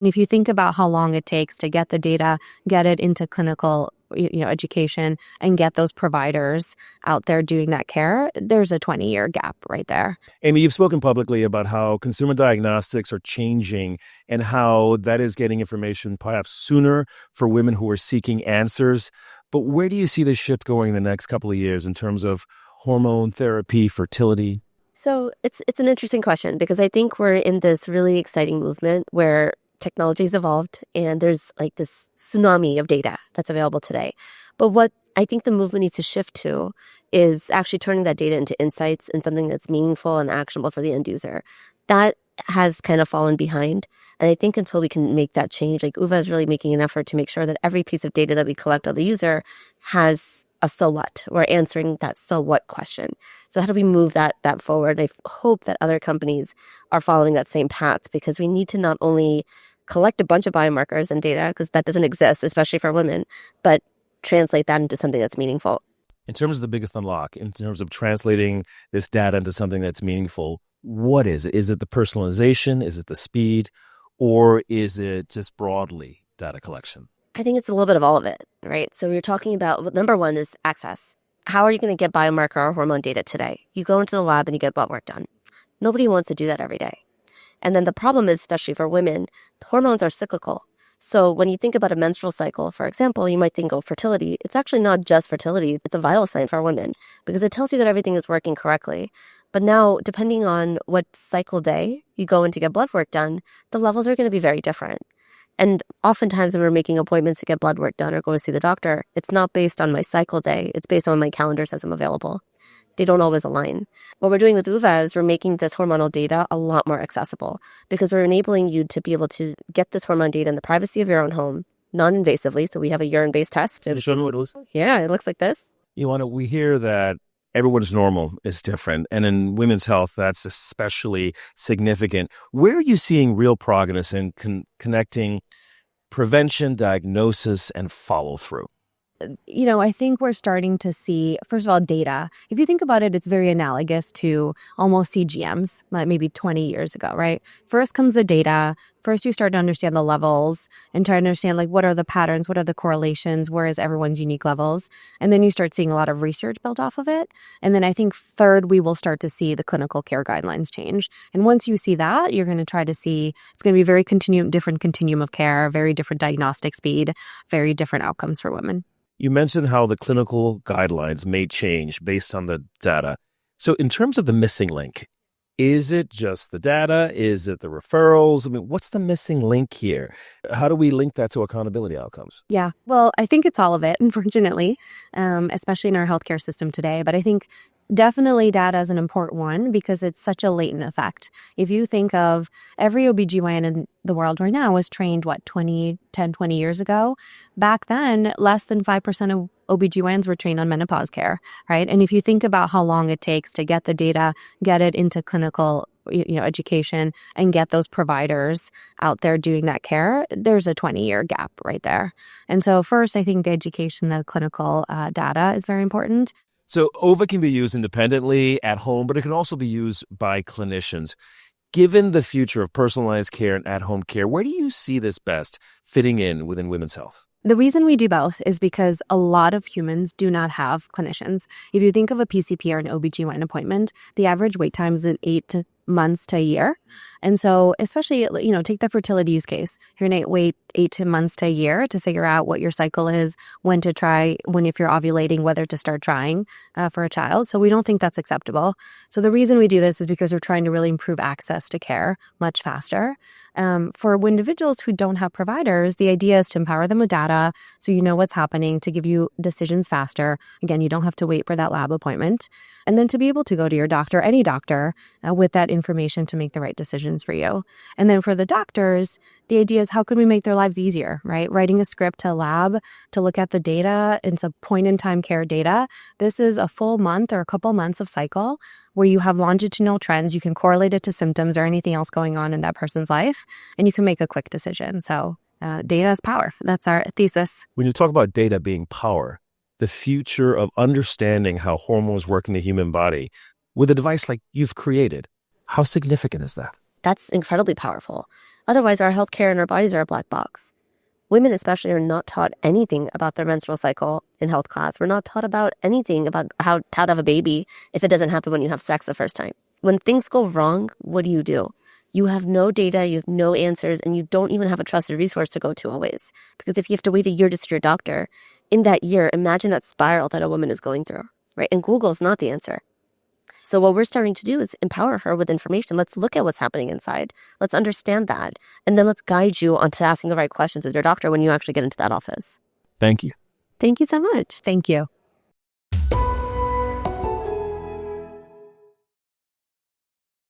And if you think about how long it takes to get the data, get it into clinical education, and get those providers out there doing that care, there's a 20-year gap right there. Amy, you've spoken publicly about how consumer diagnostics are changing and how that is getting information perhaps sooner for women who are seeking answers. But where do you see this shift going in the next couple of years in terms of hormone therapy, fertility? So it's an interesting question, because I think we're in this really exciting movement where technology's evolved and there's like this tsunami of data that's available today. But what I think the movement needs to shift to is actually turning that data into insights and something that's meaningful and actionable for the end user. That has kind of fallen behind. And I think until we can make that change, like Oova is really making an effort to make sure that every piece of data that we collect on the user has a so what. We're answering that so what question. So how do we move that forward? I hope that other companies are following that same path, because we need to not only collect a bunch of biomarkers and data, because that doesn't exist, especially for women, but translate that into something that's meaningful. In terms of the biggest unlock, in terms of translating this data into something that's meaningful, what is it? Is it the personalization? Is it the speed? Or is it just broadly data collection? I think it's a little bit of all of it, right? So we're talking about, number one is access. How are you going to get biomarker or hormone data today? You go into the lab and you get blood work done. Nobody wants to do that every day. And then the problem is, especially for women, hormones are cyclical. So when you think about a menstrual cycle, for example, you might think, oh, fertility. It's actually not just fertility. It's a vital sign for women, because it tells you that everything is working correctly. But now, depending on what cycle day you go in to get blood work done, the levels are going to be very different. And oftentimes when we're making appointments to get blood work done or go to see the doctor, it's not based on my cycle day. It's based on when my calendar says I'm available. They don't always align. What we're doing with Oova is we're making this hormonal data a lot more accessible, because we're enabling you to be able to get this hormone data in the privacy of your own home, non-invasively. So we have a urine-based test. Can you show me what it was? Yeah, it looks like this. Ioana, we hear that everyone's normal is different. And in women's health, that's especially significant. Where are you seeing real progress in connecting prevention, diagnosis, and follow-through? I think we're starting to see, first of all, data. If you think about it, it's very analogous to almost CGMs, like maybe 20 years ago, right? First comes the data. First, you start to understand the levels and try to understand, like, what are the patterns? What are the correlations? Where is everyone's unique levels? And then you start seeing a lot of research built off of it. And then I think third, we will start to see the clinical care guidelines change. And once you see that, you're going to try to see, it's going to be very different continuum of care, very different diagnostic speed, very different outcomes for women. You mentioned how the clinical guidelines may change based on the data. So in terms of the missing link, is it just the data? Is it the referrals? I mean, what's the missing link here? How do we link that to accountability outcomes? Yeah, well, I think it's all of it, unfortunately, especially in our healthcare system today. But I think definitely data is an important one, because it's such a latent effect. If you think of every OBGYN in the world right now was trained, 20 years ago? Back then, less than 5% of OBGYNs were trained on menopause care, right? And if you think about how long it takes to get the data, get it into clinical education, and get those providers out there doing that care, there's a 20-year gap right there. And so first, I think the education, the clinical data is very important. So Oova can be used independently at home, but it can also be used by clinicians. Given the future of personalized care and at-home care, where do you see this best fitting in within women's health? The reason we do both is because a lot of humans do not have clinicians. If you think of a PCP or an OBGYN appointment, the average wait time is 8 months to a year. And so especially, take the fertility use case. You're going to wait 8 months to a year to figure out what your cycle is, when to try, if you're ovulating, whether to start trying for a child. So we don't think that's acceptable. So the reason we do this is because we're trying to really improve access to care much faster. For individuals who don't have providers, the idea is to empower them with data so you know what's happening, to give you decisions faster. Again, you don't have to wait for that lab appointment. And then to be able to go to your doctor, any doctor, with that information to make the right decisions for you. And then for the doctors, the idea is how can we make their lives easier, right? Writing a script to a lab to look at the data. It's a point-in-time care data. This is a full month or a couple months of cycle where you have longitudinal trends. You can correlate it to symptoms or anything else going on in that person's life, and you can make a quick decision. So data is power. That's our thesis. When you talk about data being power, the future of understanding how hormones work in the human body with a device like you've created, how significant is that? That's incredibly powerful. Otherwise, our healthcare and our bodies are a black box. Women especially are not taught anything about their menstrual cycle in health class. We're not taught about anything about how to have a baby if it doesn't happen when you have sex the first time. When things go wrong, what do? You have no data, you have no answers, and you don't even have a trusted resource to go to always. Because if you have to wait a year to see your doctor, in that year, imagine that spiral that a woman is going through, right? And Google's not the answer. So what we're starting to do is empower her with information. Let's look at what's happening inside. Let's understand that. And then let's guide you onto asking the right questions with your doctor when you actually get into that office. Thank you. Thank you so much. Thank you.